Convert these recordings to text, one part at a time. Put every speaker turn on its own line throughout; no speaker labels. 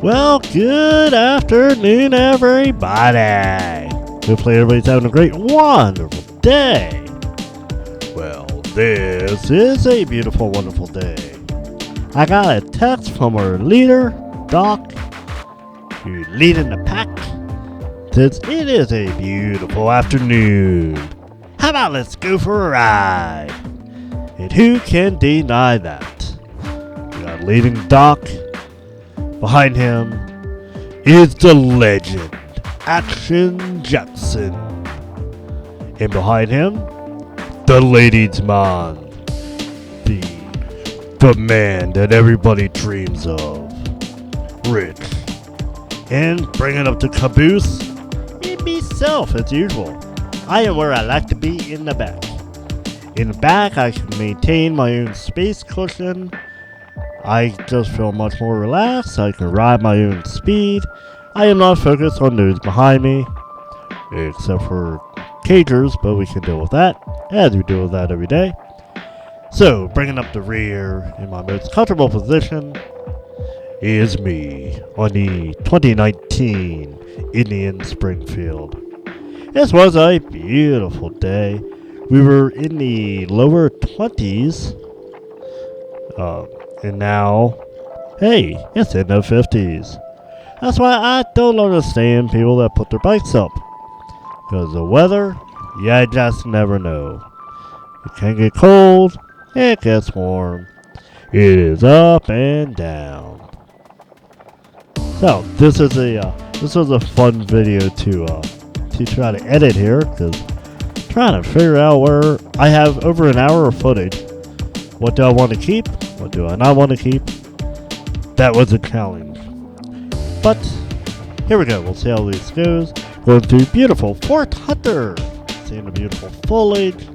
Well, good afternoon, everybody. Hopefully everybody's having a great, wonderful day. Well, this is a beautiful, wonderful day. I got a text from our leader, Doc, who's leading the pack. Says it is a beautiful afternoon. How about let's go for a ride? And who can deny that? We got leading Doc. Behind him is the legend, Action Jackson. And behind him, the ladies' man, the man that everybody dreams of, Rich. And bringing up the caboose, it be self as usual. I am where I like to be, in the back. In the back, I can maintain my own space cushion. I just feel much more relaxed. I can ride my own speed. I am not focused on those behind me, except for cagers, but we can deal with that, as we deal with that every day. So, bringing up the rear in my most comfortable position is me on the 2019 Indian Springfield. This was a beautiful day. We were in the lower 20s. And now, hey, it's in the 50s. That's why I don't understand people that put their bikes up. Because the weather, you just never know. It can get cold, it gets warm. It is up and down. So, this was a fun video to try to edit here, because trying to figure out where I have over an hour of footage. What do I want to keep? What do I not want to keep? That was a challenge. But here we go. We'll see how this goes. Going through beautiful Fort Hunter. Seeing the beautiful foliage.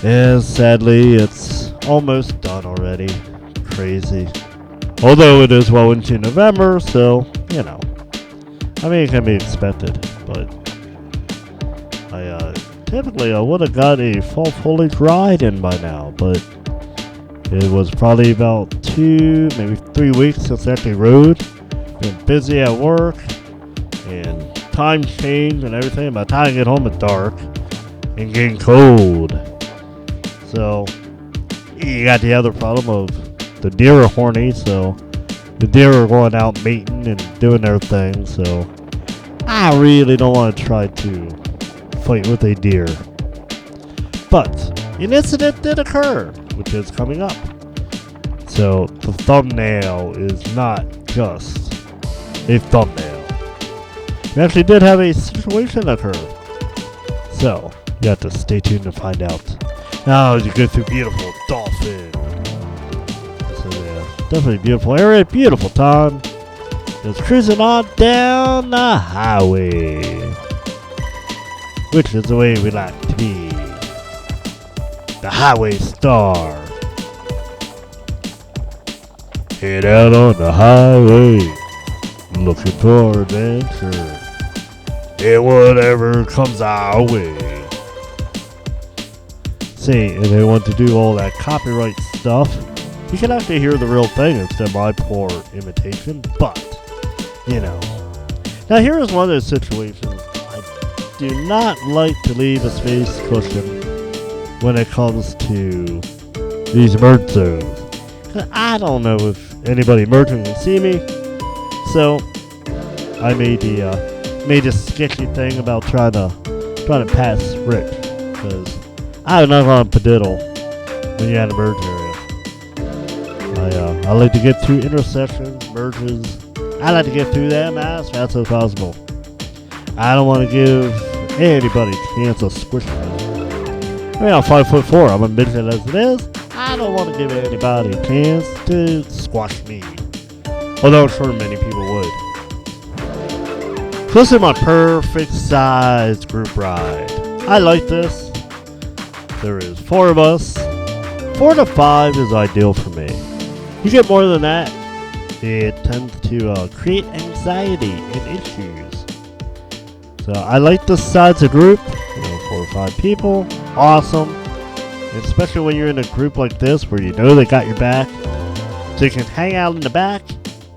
And sadly, it's almost done already. Crazy. Although it is well into November, so, you know. I mean, it can be expected. But typically I would have got a fall foliage ride in by now, but it was probably about 2, maybe 3 weeks since I actually rode. Been busy at work, and time change and everything. By the time I get home, it's dark and getting cold. So you got the other problem of the deer are horny, so the deer are going out mating and doing their thing. So I really don't want to try to fight with a deer. But an incident did occur, which is coming up. So the thumbnail is not just a thumbnail. We actually did have a situation occur. So you have to stay tuned to find out. Now as you go through beautiful Dolphin. So yeah, definitely a beautiful area, beautiful time. Just cruising on down the highway, which is the way we like to be. The highway star. Head out on the highway, looking for adventure, and whatever comes our way. See, if they want to do all that copyright stuff, you can actually hear the real thing instead of my poor imitation, but, you know. Now here is one of those situations. I do not like to leave a space cushion when it comes to these merge zones. I don't know if anybody merging can see me, so I made the sketchy thing about trying to pass Rick, because I'm not gonna padiddle when you're at a merge area. I like to get through intersections, merges. I like to get through them as fast as possible. I don't want to give anybody a chance to squish me. I mean, I'm 5'4". I'm a midget as it is. I don't want to give anybody a chance to squash me. Although I'm sure many people would. So this is my perfect size group ride. I like this. There is 4 of us. 4 to 5 is ideal for me. You get more than that, it tends to create anxiety and issues. So I like this size of group. 4 or 5 people. Awesome. And especially when you're in a group like this where you know they got your back. So you can hang out in the back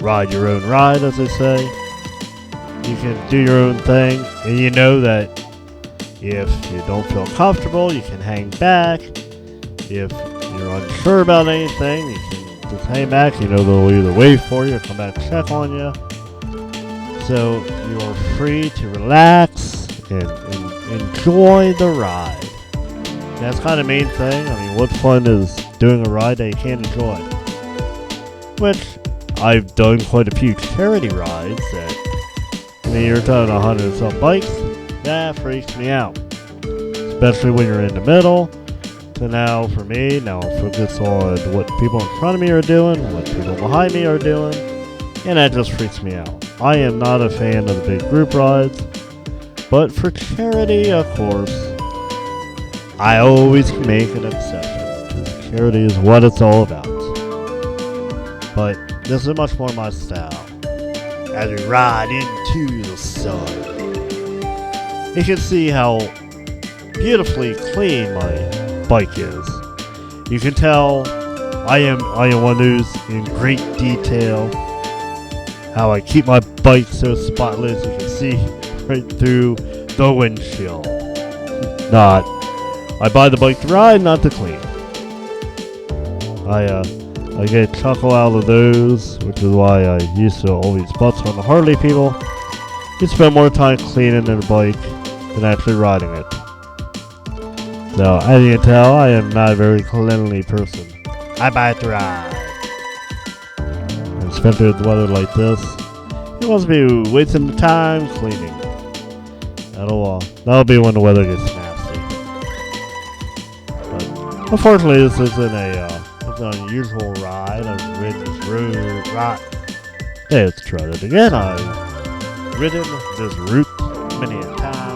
ride your own ride, as they say. You can do your own thing, and you know that if you don't feel comfortable, you can hang back. If you're unsure about anything, you can just hang back. You know they'll either wait for you or come back and check on you. So you are free to relax and enjoy the ride. That's kind of the main thing. I mean, what fun is doing a ride that you can't enjoy? Which, I've done quite a few charity rides that, I mean, you're talking 100 and some bikes. That freaks me out. Especially when you're in the middle. So now, for me, now I'm focused on what people in front of me are doing, what people behind me are doing, and that just freaks me out. I am not a fan of the big group rides, but for charity, of course, I always make an exception, because charity is what it's all about. But this is much more my style. As we ride into the sun, you can see how beautifully clean my bike is. You can tell I am one of those in great detail. How I keep my bike so spotless you can see right through the windshield. I buy the bike to ride, not to clean. I get a chuckle out of those, which is why I used to always butts on the Harley people. You spend more time cleaning their bike than actually riding it. So, as you can tell, I am not a very cleanly person. I buy it to ride. And especially with weather like this, you must be wasting the time cleaning. That'll be when the weather gets nasty. But unfortunately, this isn't it's an unusual ride. I've ridden this route. Hey, let's try that again. I've ridden this route many a time.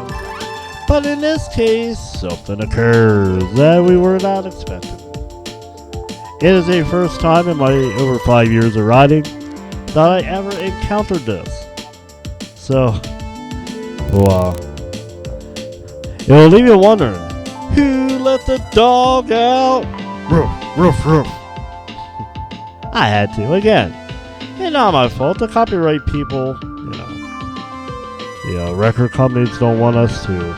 But in this case, something occurs that we were not expecting. It is the first time in my over 5 years of riding that I ever encountered this. So, it'll leave you wondering, who let the dog out? Roof, roof, roof. I had to, again. It's not my fault. The copyright people, the record companies don't want us to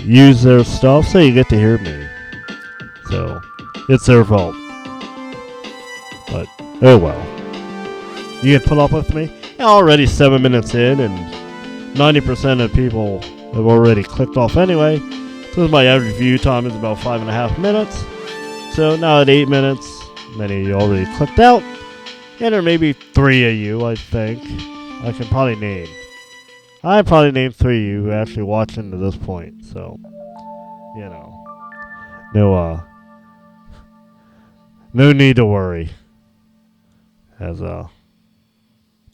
use their stuff, so you get to hear me. So, it's their fault. But, oh well. You can put up with me? Already 7 minutes in, and 90% of people have already clicked off anyway. So my average view time is about 5.5 minutes. So now at 8 minutes, many of you already clicked out. And there may be 3 of you, I think. I can probably name. I probably named 3 of you who are actually watching to this point. So, no need to worry.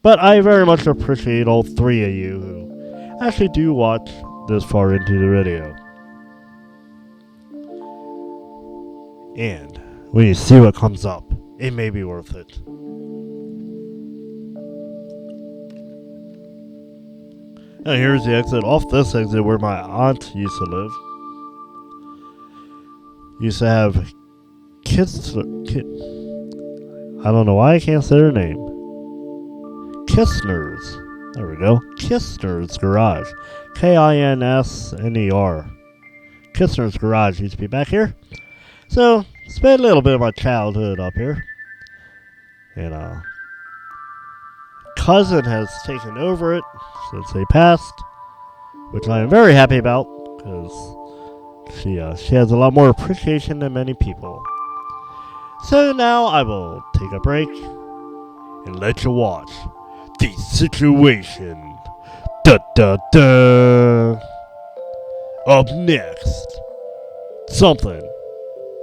But I very much appreciate all 3 of you who actually do watch this far into the video. And when you see what comes up, it may be worth it. And here's the exit. Off this exit where my aunt used to live. Used to have I don't know why I can't say her name. Kistner's. There we go. Kistner's Garage. Kinsner. Kistner's Garage used to be back here. So, spent a little bit of my childhood up here. And, cousin has taken over it since they passed, which I am very happy about, because she has a lot more appreciation than many people. So now I will take a break and let you watch the situation. Da da da. Up next, something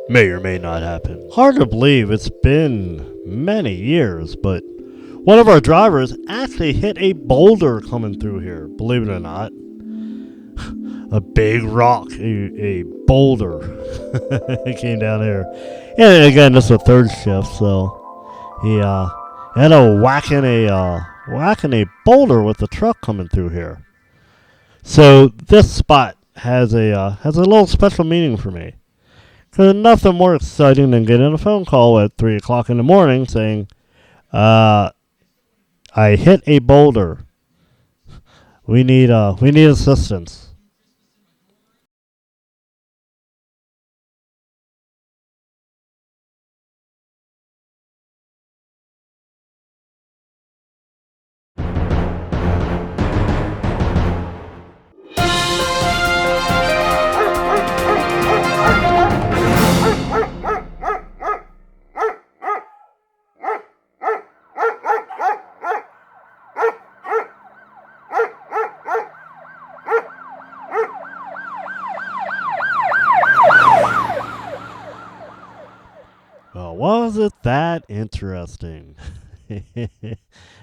may or may not happen. Hard to believe it's been many years, but one of our drivers actually hit a boulder coming through here, believe it or not. A big rock, a boulder. It came down here. And again, this is a third shift, so he had a whacking a boulder with the truck coming through here. So this spot has a little special meaning for me. Because nothing more exciting than getting a phone call at 3 o'clock in the morning saying, Uh, I hit a boulder. We need assistance. Well, was it that interesting? That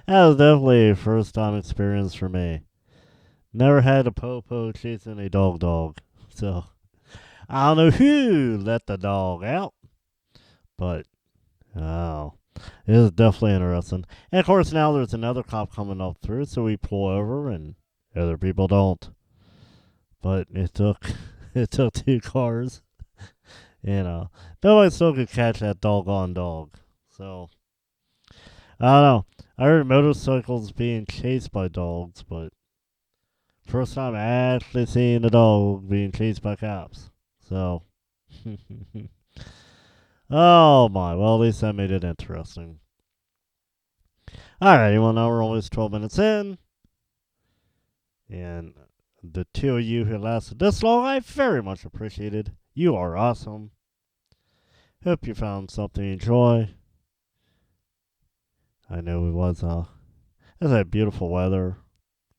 was definitely a first time experience for me. Never had a popo chasing a dog. So I don't know who let the dog out, but oh, it is definitely interesting. And of course, now there's another cop coming up through, so we pull over, and other people don't. But it took it took two cars. Nobody still could catch that doggone dog. So I don't know. I heard motorcycles being chased by dogs, but first time actually seeing a dog being chased by cops. So, oh my. Well, at least that made it interesting. Alrighty, well, now we're almost 12 minutes in. And the two of you who lasted this long, I very much appreciated. You are awesome. Hope you found something to enjoy. I know it had beautiful weather,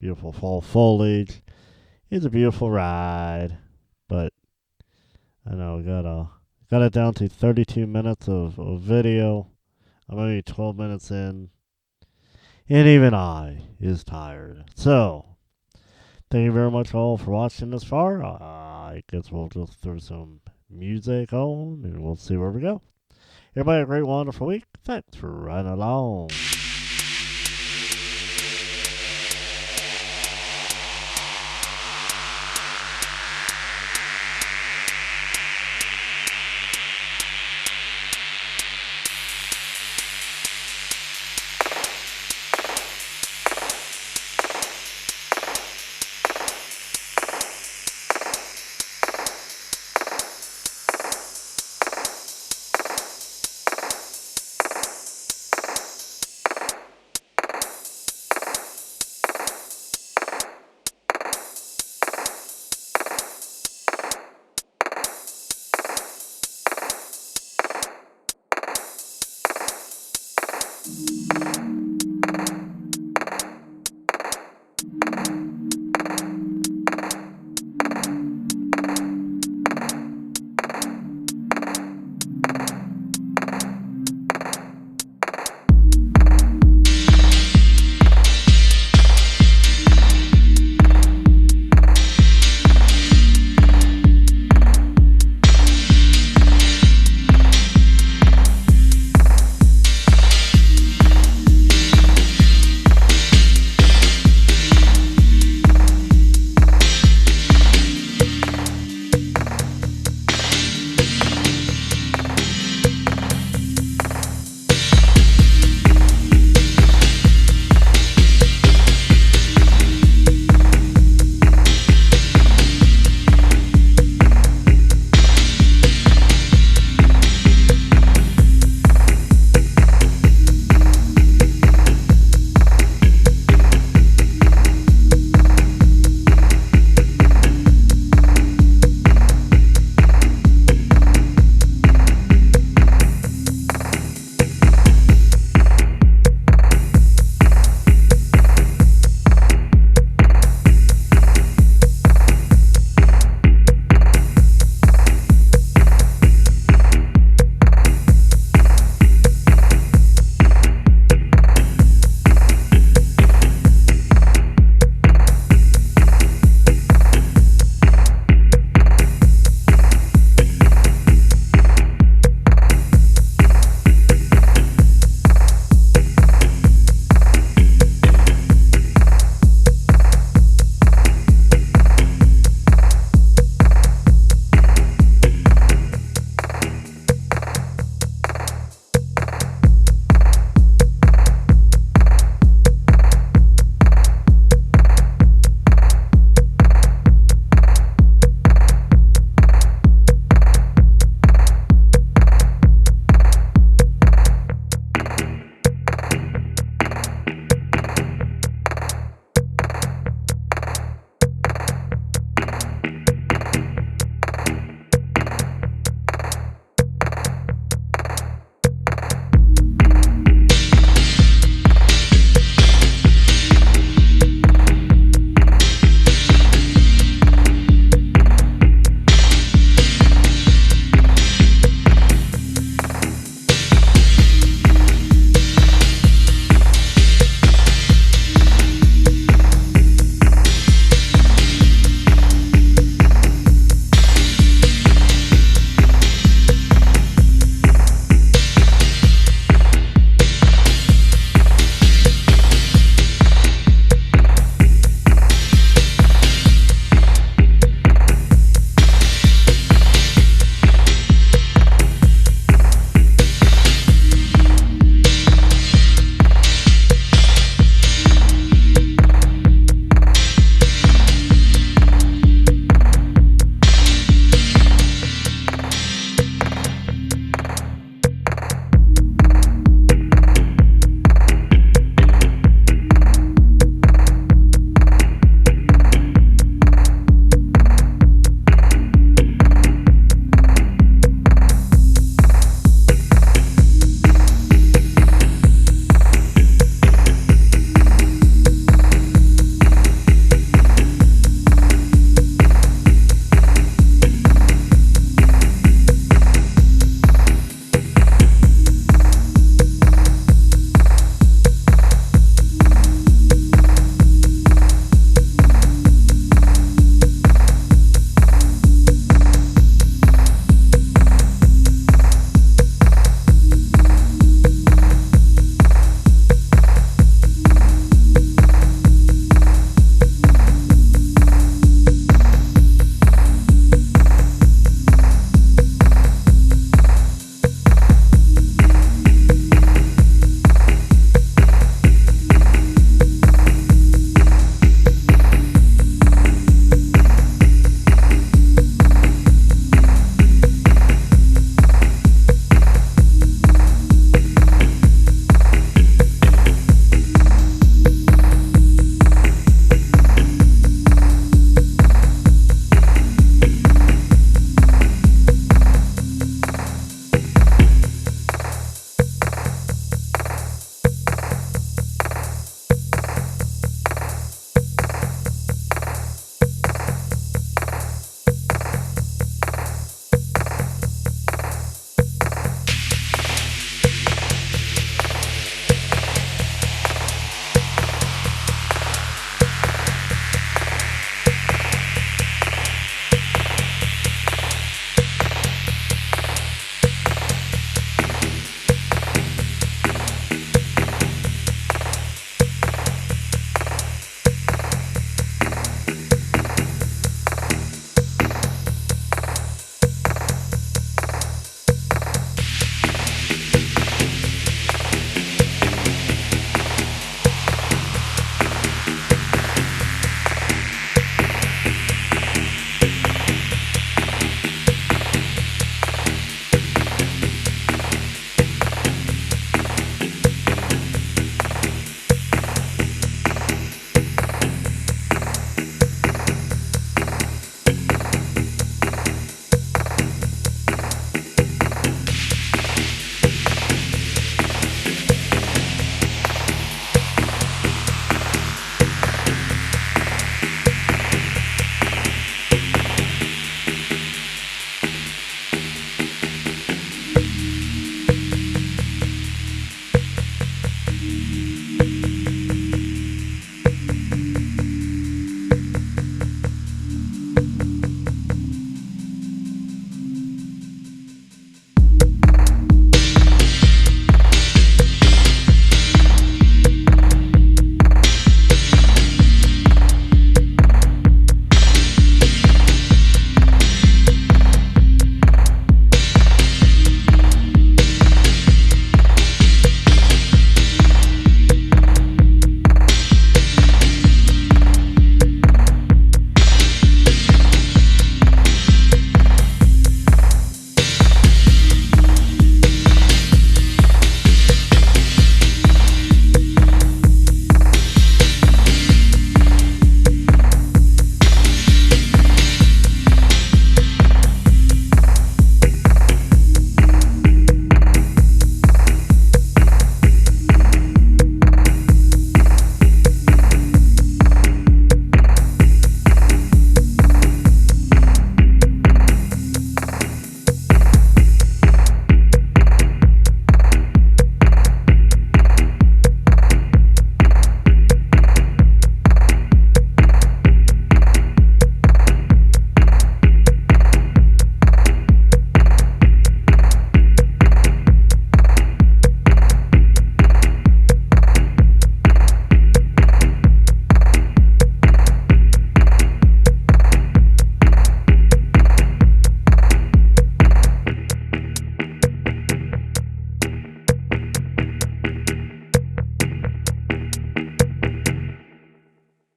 beautiful fall foliage. It's a beautiful ride, but I know we got it down to 32 minutes of video. I'm only 12 minutes in, and even I is tired. So, thank you very much all for watching this far. I guess we'll just throw some music on, and we'll see where we go. Everybody have a great, wonderful week. Thanks for riding along.